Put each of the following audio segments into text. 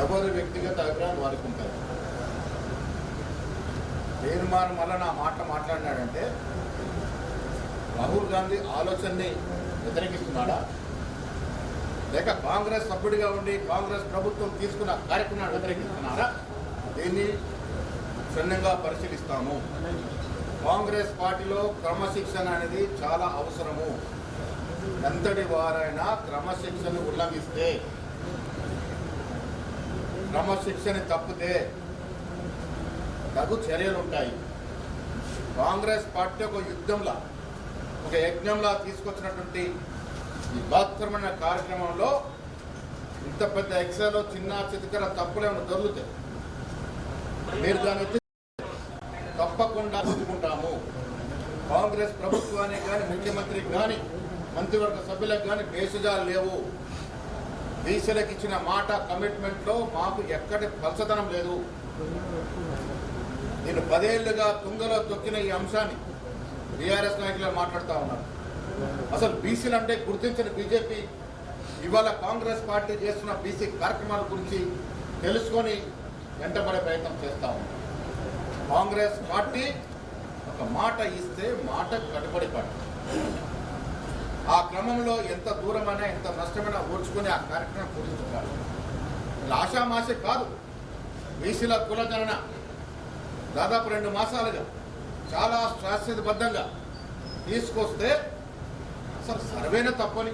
ఎవరి వ్యక్తిగత అభిప్రాయాలు వారికి ఉంటాయి. తీర్మానం వల్ల నా మాట మాట్లాడినాడంటే రాహుల్ గాంధీ ఆలోచనని వ్యతిరేకిస్తున్నాడా, లేక కాంగ్రెస్ సభ్యుడిగా ఉండి కాంగ్రెస్ ప్రభుత్వం తీసుకున్న కార్యక్రమాన్ని వ్యతిరేకిస్తున్నారా? దీన్ని క్షుణ్ణంగా పరిశీలిస్తాము. కాంగ్రెస్ పార్టీలో క్రమశిక్షణ అనేది చాలా అవసరము. ఎంతటి వారైనా క్రమశిక్షణ ఉల్లంఘిస్తే, క్రమశిక్షణ తప్పితే తగు చర్యలు ఉంటాయి. కాంగ్రెస్ పార్టీ ఒక యుద్ధంలా, ఒక యజ్ఞంలా తీసుకొచ్చినటువంటి ఈ బృహత్తరమైన కార్యక్రమంలో ఇంత పెద్ద ఎక్సైలో చిన్న చితకర తప్పులేమో దొరుకుతాయి. మీరు దాన్ని తప్పకుండా చూసుకుంటాము. కాంగ్రెస్ ప్రభుత్వానికి కానీ, ముఖ్యమంత్రికి కానీ, మంత్రివర్గ సభ్యులకు కానీ బేసుజాలు లేవు. బీసీలకు ఇచ్చిన మాట కమిట్మెంట్లో మాకు ఎక్కడి పలసతనం లేదు. నేను 10 ఏళ్లుగా తుంగలో తొక్కిన ఈ అంశాన్ని టీఆర్ఎస్ నాయకులు మాట్లాడుతూ ఉన్నారు. అసలు బీసీలు అంటే గుర్తించిన బీజేపీ ఇవాళ కాంగ్రెస్ పార్టీ చేస్తున్న బీసీ కార్యక్రమాల గురించి తెలుసుకొని వెంటబడే ప్రయత్నం చేస్తూ ఉన్నారు. కాంగ్రెస్ పార్టీ ఒక మాట ఇస్తే మాట కట్టుబడి పార్టీ. ఆ క్రమంలో ఎంత దూరమైనా ఎంత నష్టమైనా ఓర్చుకొని ఆ కార్యక్రమం పూర్తించాలి. ఇలా ఆషామాషి కాదు. బీసీల కులగణన దాదాపు 2 మాసాలుగా చాలా శాస్త్రీయబద్ధంగా తీసుకొస్తే అసలు సర్వేనే తప్పని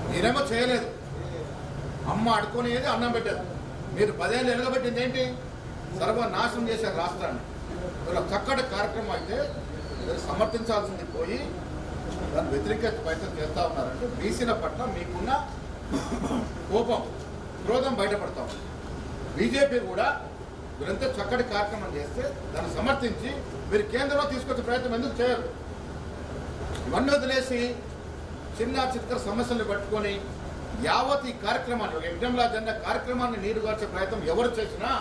మీరేమో చేయలేదు. అమ్మ అడుకునేది అన్నం పెట్టేది. మీరు 10 ఏళ్ళు ఎలగబెట్టింది ఏంటి? సర్వనాశనం చేశారు రాష్ట్రాన్ని. ఇలా చక్కటి కార్యక్రమం అయితే మీరు సమర్థించాల్సింది పోయి దాన్ని వ్యతిరేక ప్రయత్నం చేస్తూ ఉన్నారంటే బీసీల పట్ల మీకున్న కోపం, క్రోధం బయటపడతాం. బీజేపీ కూడా మీరంతా చక్కటి కార్యక్రమం చేస్తే దాన్ని సమర్థించి మీరు కేంద్రంలో తీసుకొచ్చే ప్రయత్నం ఎందుకు చేయరు? ఇవన్నీ వదిలేసి చిన్న చిత్ర సమస్యలు పట్టుకొని యావత్ ఈ కార్యక్రమాన్ని, ఒక యజ్ఞంలా జరిగిన కార్యక్రమాన్ని నీరుగార్చే ప్రయత్నం ఎవరు చేసినా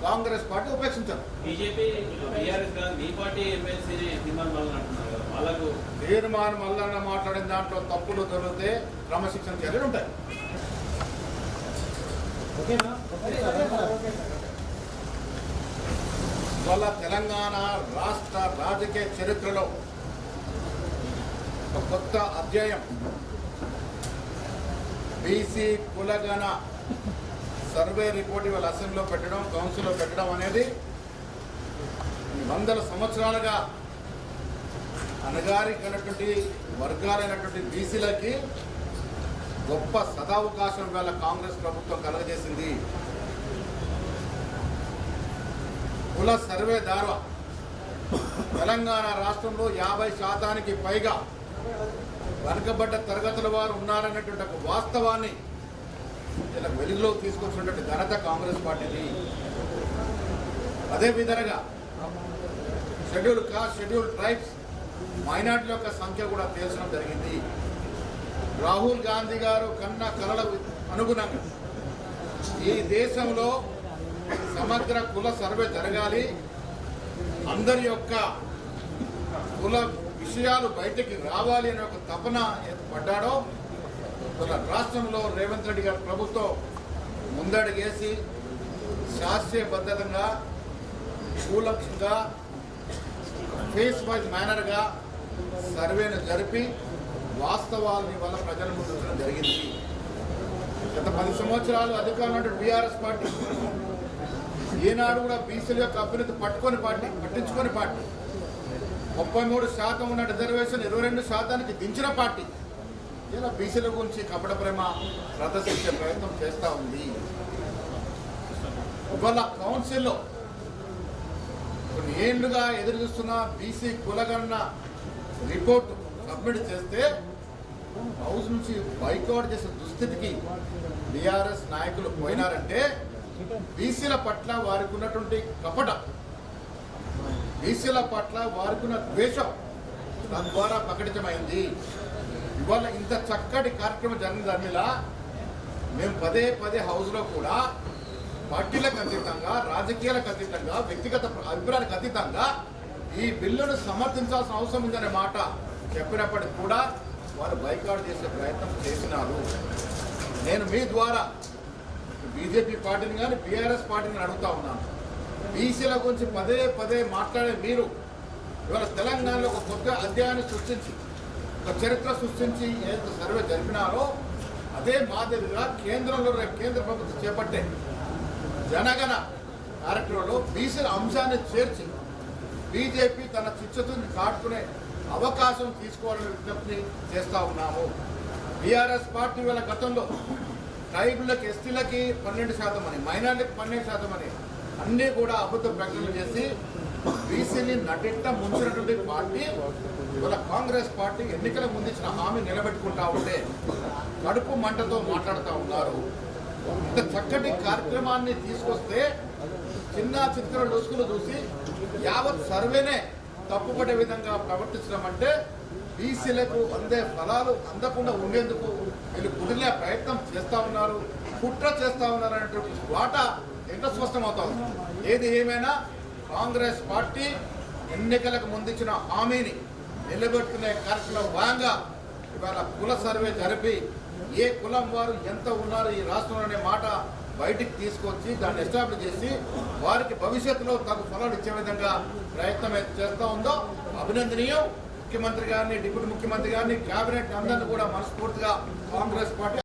కాంగ్రెస్ పార్టీ ఉపేక్షించారు. తీర్మానం మల్లన్న మాట్లాడిన దాంట్లో తప్పులు దొరికితే క్రమశిక్షణ చర్యలు ఉంటాయి. ఇవాళ తెలంగాణ రాష్ట్ర రాజకీయ చరిత్రలో ఒక కొత్త అధ్యాయం. బీసీ కులగణ సర్వే రిపోర్ట్ ఇవాళ అసెంబ్లీలో పెట్టడం, కౌన్సిల్లో పెట్టడం అనేది వందల సంవత్సరాలుగా అణగారికైనటువంటి వర్గాలైనటువంటి బీసీలకి గొప్ప సదావకాశం వేళ కాంగ్రెస్ ప్రభుత్వం కలగజేసింది. కుల సర్వే ద్వారా తెలంగాణ రాష్ట్రంలో 50% పైగా వెనుకబడ్డ తరగతుల వారు ఉన్నారనేటువంటి ఒక వాస్తవాన్ని ఇలా వెలుగులోకి తీసుకొచ్చినటువంటి ఘనత కాంగ్రెస్ పార్టీది. అదేవిధంగా షెడ్యూల్ కాస్ట్, షెడ్యూల్ ట్రైబ్స్, మైనార్టీల యొక్క సంఖ్య కూడా తేల్చడం జరిగింది. రాహుల్ గాంధీ గారు కన్న కలలకు అనుగుణంగా ఈ దేశంలో సమగ్ర కుల సర్వే జరగాలి, అందరి యొక్క కుల విషయాలు బయటికి రావాలి అనే ఒక తపన పడ్డాడో రాష్ట్రంలో రేవంత్ రెడ్డి గారి ప్రభుత్వం ముందడుగేసి శాస్త్రీయబద్ధంగా, కూలంగా, ఫేస్ వైజ్ మేనర్గా సర్వేను జరిపి వాస్తవాలని వల్ల ప్రజల ముందు ఉంచడం జరిగింది. గత 10 సంవత్సరాలు అధికారంలో టీఆర్ఎస్ పార్టీ ఈనాడు కూడా బీసీల యొక్క అభ్యున్నతి పట్టించుకొని పార్టీ 33% ఉన్న రిజర్వేషన్ 22% దించిన పార్టీ ఇలా బీసీల గురించి కపట ప్రేమ ప్రదర్శించే ప్రయత్నం చేస్తూ ఉంది. ఇవాళ కౌన్సిల్లో కొన్ని ఏళ్లుగా ఎదురు చూస్తున్న బీసీ కులగణన రిపోర్టు సబ్మిట్ చేస్తే హౌస్ నుంచి బైకౌట్ చేసే దుస్థితికి టీఆర్ఎస్ నాయకులు పోయినారంటే బీసీల పట్ల వారికి ఉన్నటువంటి కపట, బీసీల పట్ల వారికి ఉన్న ద్వేషం తద్వారా ప్రకటితమైంది. ఇవాళ ఇంత చక్కటి కార్యక్రమం జరిగిన దానిలా మేము పదే హౌస్లో కూడా పార్టీలకు అతీతంగా, రాజకీయాలకు అతీతంగా, వ్యక్తిగత అభిప్రాయాలకు అతీతంగా ఈ బిల్లును సమర్థించాల్సిన అవసరం ఉందనే మాట చెప్పినప్పటికీ కూడా వారు బైకాట్ చేసే ప్రయత్నం చేసినారు. నేను మీ ద్వారా బీజేపీ పార్టీని కానీ బీఆర్ఎస్ పార్టీని అడుగుతా ఉన్నాను. బీసీల గురించి పదే పదే మాట్లాడే మీరు ఇవాళ తెలంగాణలో ఒక కొత్త అధ్యాయాన్ని సృష్టించి ఒక చరిత్ర సృష్టించి ఏదైతే సర్వే జరిపినారో అదే మాదిరిగా కేంద్రంలో రేపు కేంద్ర ప్రభుత్వం చేపట్టే జనగణ కార్యక్రమంలో బీసీల అంశాన్ని చేర్చి బీజేపీ తన చిత్తశుద్ధిని చాటుకునే అవకాశం తీసుకోవాలని విజ్ఞప్తి చేస్తూ ఉన్నాము. బీఆర్ఎస్ పార్టీ వాళ్ళ గతంలో ట్రైబులకి ఎస్టీలకి 12% అని, మైనార్టీలకు 12% అని అన్నీ కూడా అబద్ధ ప్రకటనలు చేసి బీసీని నటిట్ట ముంచినటువంటి పార్టీ ఇవాళ కాంగ్రెస్ పార్టీ ఎన్నికల ముందు ఇచ్చిన హామీ నిలబెట్టుకుంటా ఉంటే కడుపు మంటతో మాట్లాడుతూ ఉన్నారు. ఇంత చక్కటి కార్యక్రమాన్ని తీసుకొస్తే చిన్న చిత్ర లుసుకులు చూసి యావత్ సర్వేనే తప్పుపడే విధంగా ప్రవర్తించడం అంటే బీసీలకు అందే ఫలాలు అందకుండా ఉండేందుకు వీళ్ళు కుదిరే ప్రయత్నం చేస్తూ ఉన్నారు, కుట్ర చేస్తూ ఉన్నారు అనేటువంటి వాట ఎంత స్పష్టమవుతా ఉంది. ఏది ఏమైనా కాంగ్రెస్ పార్టీ ఎన్నికలకు ముందిచ్చిన హామీని నిలబెట్టుకునే కార్యక్రమం భాగంగా ఇవాళ కుల సర్వే జరిపి ఏ కులం వారు ఎంత ఉన్నారు ఈ రాష్ట్రంలో అనే మాట బయటికి తీసుకొచ్చి దాన్ని ఎస్టాబ్లిష్ చేసి వారికి భవిష్యత్తులో తగు ఫలాలు ఇచ్చే విధంగా ప్రయత్నం చేస్తూ ఉందో అభినందనీయం. ముఖ్యమంత్రి గారిని, డిప్యూటీ ముఖ్యమంత్రి గారిని, కేబినెట్ అందరినీ కూడా మనస్ఫూర్తిగా కాంగ్రెస్ పార్టీ